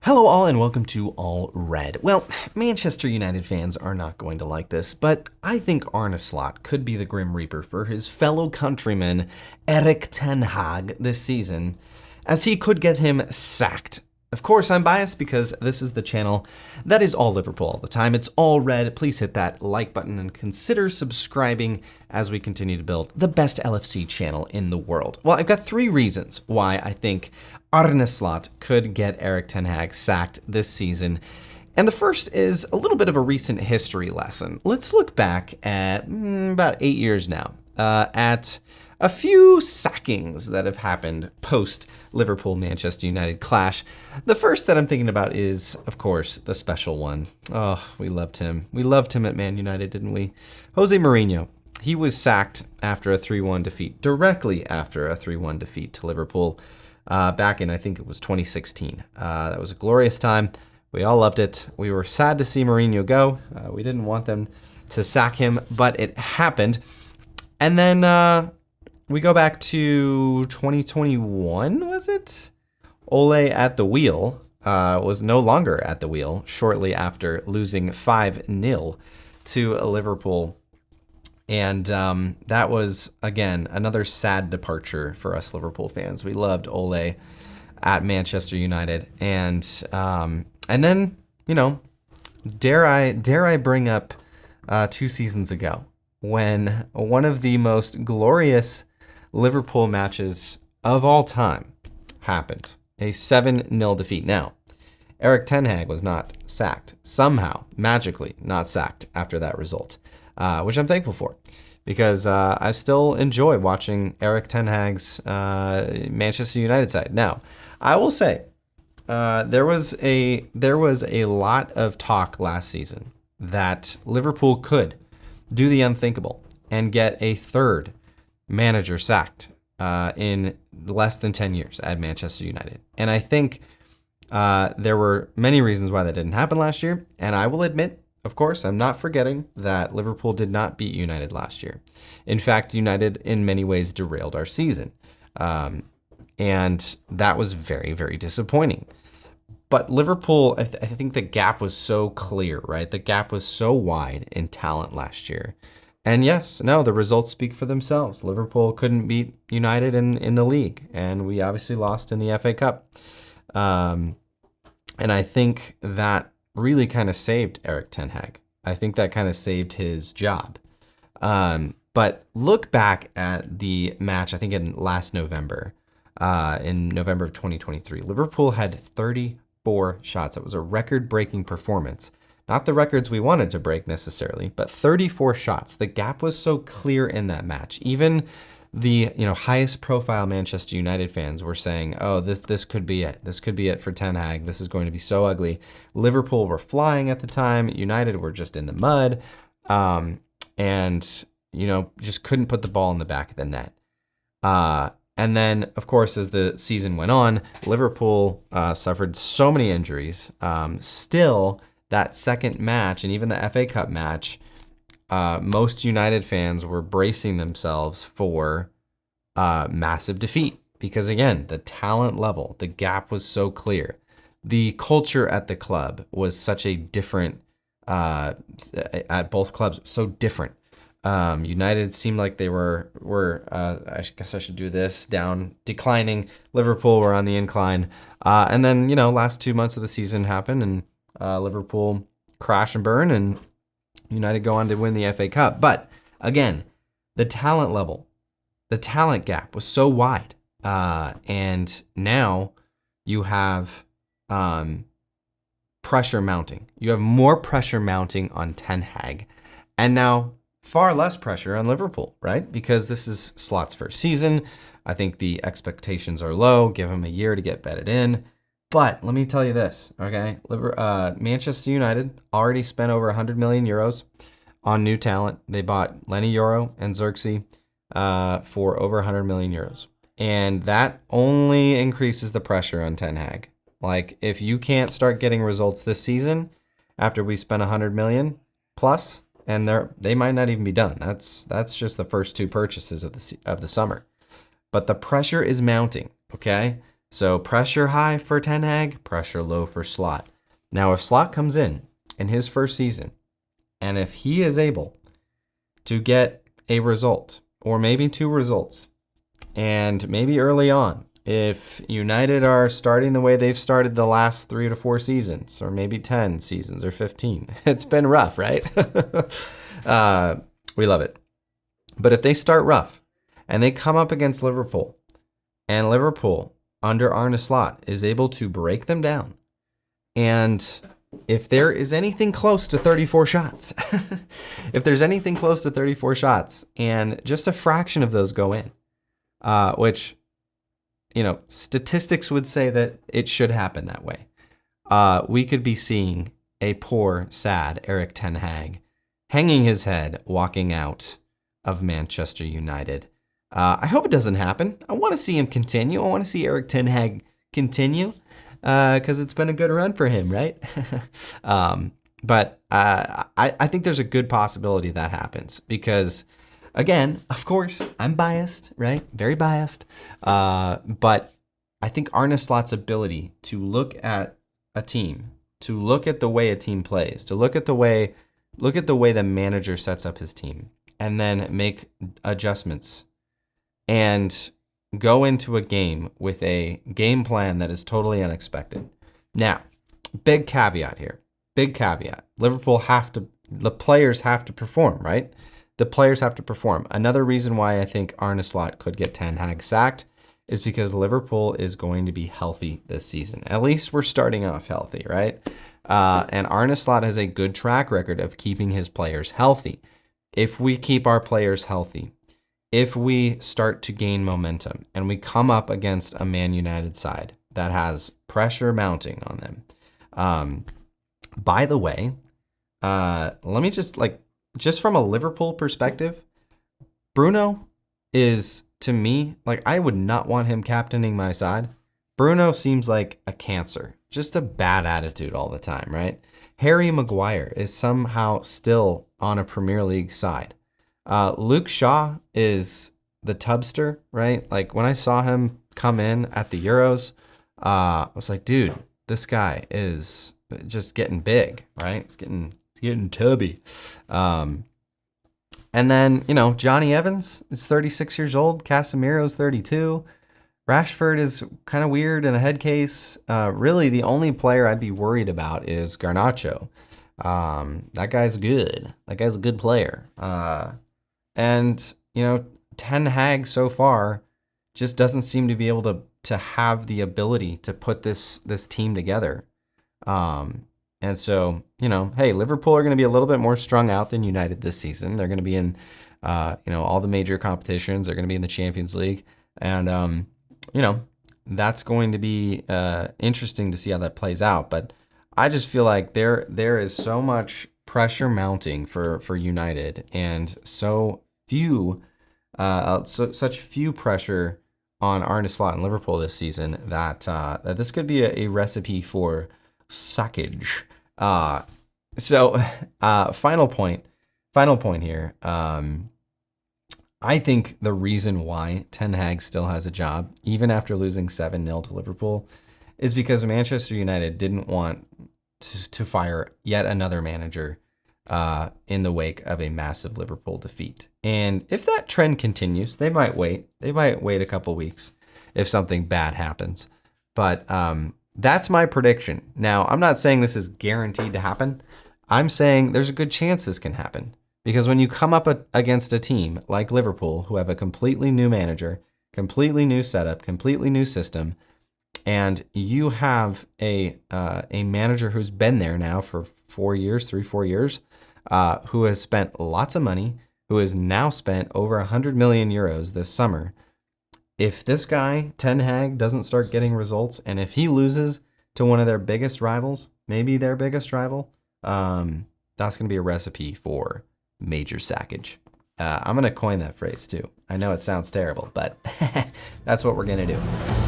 Hello all and welcome to All Red. Well, Manchester United fans are not going to like this, but I think Arne Slot could be the Grim Reaper for his fellow countryman Erik Ten Hag this season, as he could get him sacked. Of course, I'm biased because this is the channel that is all Liverpool all the time. It's All Red. Please hit that like button and consider subscribing as we continue to build the best LFC channel in the world. Well, I've got 3 reasons why I think Arne Slot could get Erik Ten Hag sacked this season. And the first is a little bit of a recent history lesson. Let's look back at about 8 years now at a few sackings that have happened post Liverpool-Manchester United clash. The first that I'm thinking about is, of course, the special one. Oh, we loved him. We loved him at Man United, didn't we? Jose Mourinho. He was sacked after a 3-1 defeat, directly after a 3-1 defeat to Liverpool back in, I think it was 2016. That was a glorious time. We all loved it. We were sad to see Mourinho go. We didn't want them to sack him, but it happened. And then we go back to 2021, was it? Ole at the wheel was no longer at the wheel shortly after losing 5-0 to Liverpool. And that was, again, another sad departure for us Liverpool fans. We loved Ole at Manchester United. And then, you know, dare I bring up 2 seasons ago when one of the most glorious Liverpool matches of all time happened. A 7-0 defeat. Now, Erik Ten Hag was not sacked. Somehow, magically not sacked after that result, which I'm thankful for, because I still enjoy watching Erik Ten Hag's Manchester United side. Now, I will say there was a lot of talk last season that Liverpool could do the unthinkable and get a third manager sacked in less than 10 years at Manchester United. And I think there were many reasons why that didn't happen last year. And I will admit, of course, I'm not forgetting that Liverpool did not beat United last year. In fact, United in many ways derailed our season. And that was very, very disappointing. But Liverpool, I think the gap was so clear, right? The gap was so wide in talent last year. And yes, no, the results speak for themselves. Liverpool couldn't beat United in the league, and we obviously lost in the FA Cup. And I think that really kind of saved Erik Ten Hag. I think that kind of saved his job. But look back at the match, I think in last November, in November of 2023. Liverpool had 34 shots. It was a record-breaking performance. Not the records we wanted to break necessarily, but 34 shots. The gap was so clear in that match. Even the highest profile Manchester United fans were saying, "Oh, this could be it. This could be it for Ten Hag. This is going to be so ugly." Liverpool were flying at the time. United were just in the mud, and just couldn't put the ball in the back of the net. And then, of course, as the season went on, Liverpool suffered so many injuries. Still, that second match and even the FA Cup match, most United fans were bracing themselves for massive defeat because, again, the talent level, the gap was so clear. The culture at the club was such a different, at both clubs, so different. United seemed like they were I guess I should do this, declining. Liverpool were on the incline. And then, last 2 months of the season happened and Liverpool crash and burn, and United go on to win the FA Cup. But again, the talent level, the talent gap was so wide. And now you have pressure mounting. You have more pressure mounting on Ten Hag, and now far less pressure on Liverpool, right? Because this is Slot's first season. I think the expectations are low. Give him a year to get bedded in. But let me tell you this, okay? Manchester United already spent over 100 million euros on new talent. They bought Lenny Yoro and Xerxes for over 100 million euros. And that only increases the pressure on Ten Hag. Like, if you can't start getting results this season after we spent 100 million plus, and they might not even be done. That's just the first 2 purchases of the summer. But the pressure is mounting, okay? So pressure high for Ten Hag, pressure low for Slot. Now, if Slot comes in his first season, and if he is able to get a result, or maybe 2 results, and maybe early on, if United are starting the way they've started the last 3 to 4 seasons, or maybe 10 seasons, or 15, it's been rough, right? We love it. But if they start rough, and they come up against Liverpool, and Liverpool, under Arne Slot, is able to break them down, and if there is anything close to 34 shots, if there's anything close to 34 shots, and just a fraction of those go in, which, statistics would say that it should happen that way, we could be seeing a poor, sad Erik Ten Hag hanging his head, walking out of Manchester United. I hope it doesn't happen. I want to see him continue. I want to see Erik Ten Hag continue, because it's been a good run for him, right? But I think there's a good possibility that happens because, again, of course, I'm biased, right? Very biased. But I think Arne Slot's ability to look at a team, to look at the way a team plays, to look at the way the manager sets up his team, and then make adjustments and go into a game with a game plan that is totally unexpected. Now, big caveat here. Big caveat. The players have to perform, right? The players have to perform. Another reason why I think Arne Slot could get Ten Hag sacked is because Liverpool is going to be healthy this season. At least we're starting off healthy, right? And Arne Slot has a good track record of keeping his players healthy. If we keep our players healthy, if we start to gain momentum and we come up against a Man United side that has pressure mounting on them. By the way, let me just from a Liverpool perspective, Bruno is, to me, I would not want him captaining my side. Bruno seems like a cancer, just a bad attitude all the time, right? Harry Maguire is somehow still on a Premier League side. Luke Shaw is the tubster, right? When I saw him come in at the Euros, I was like, dude, this guy is just getting big, right? It's getting tubby. And then, Johnny Evans is 36 years old. Casemiro's 32. Rashford is kind of weird in a head case. Really, the only player I'd be worried about is Garnacho. That guy's good. That guy's a good player. And, Ten Hag so far just doesn't seem to be able to have the ability to put this team together. And so, hey, Liverpool are going to be a little bit more strung out than United this season. They're going to be in, all the major competitions. They're going to be in the Champions League. And, that's going to be interesting to see how that plays out. But I just feel like there is so much pressure mounting for United, and so few, such few pressure on Arne Slot and Liverpool this season that this could be a recipe for sackage. So final point here. I think the reason why Ten Hag still has a job, even after losing 7-0 to Liverpool, is because Manchester United didn't want to fire yet another manager in the wake of a massive Liverpool defeat. And if that trend continues, they might wait. They might wait a couple weeks if something bad happens. But that's my prediction. Now, I'm not saying this is guaranteed to happen. I'm saying there's a good chance this can happen. Because when you come up against a team like Liverpool, who have a completely new manager, completely new setup, completely new system, and you have a manager who's been there now for 4 years, 3-4 years, who has spent lots of money, who has now spent over 100 million euros this summer. If this guy, Ten Hag, doesn't start getting results, and if he loses to one of their biggest rivals, maybe their biggest rival, that's going to be a recipe for major sackage. I'm going to coin that phrase too. I know it sounds terrible, but that's what we're going to do.